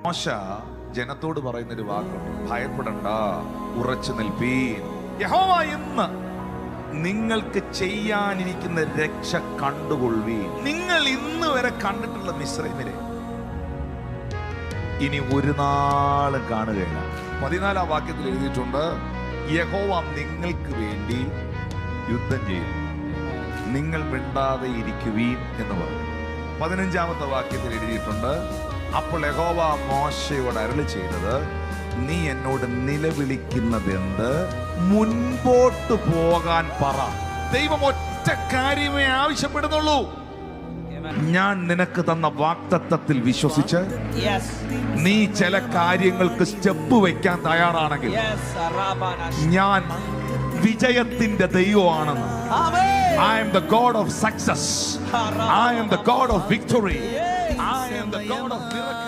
മോശ ജനത്തോട് പറയുന്നൊരു വാക്കുണ്ട്, ഭയപ്പെടണ്ട, ഉറച്ചു നിൽപ്പീൻ. യഹോവ ഇന്ന് നിങ്ങൾക്ക് ചെയ്യാനിരിക്കുന്ന രക്ഷ കണ്ടുകൊള്ളുവീൻ. നിങ്ങൾ ഇന്ന് വരെ കണ്ടിട്ടുള്ള മിസ്രൈമിനെ ഇനി ഒരു നാളും കാണുകയില്ല. 14-ാം വാക്യത്തിൽ എഴുതിയിട്ടുണ്ട്, യഹോവ നിങ്ങൾക്ക് വേണ്ടി യുദ്ധം ചെയ്യും, നിങ്ങൾ മിണ്ടാതെ ഇരിക്കുവീൻ എന്ന് പറഞ്ഞു. 15-ാമത്തെ വാക്യത്തിൽ എഴുതിയിട്ടുണ്ട്, അപ്പോൾ യഹോവ മോശയോട് അരുളി ചെയ്തത്, നീ എന്നോട് നിലവിളിക്കുന്നതെന്ത്? മുൻപോട്ട് പോകാൻ പറ. ദൈവം ഒറ്റ കാര്യമേ ആവശ്യപ്പെടുന്നുള്ളൂ. ഞാൻ നിനക്ക് തന്ന വാഗ്ദത്തത്തിൽ വിശ്വസിച്ച് നീ ചില കാര്യങ്ങൾക്ക് സ്റ്റെപ്പ് വെക്കാൻ തയ്യാറാണെങ്കിൽ ഞാൻ വിജയത്തിന്റെ ദൈവമാണെന്ന്. I am the God of success. I am the God of victory. I am the God of miracles.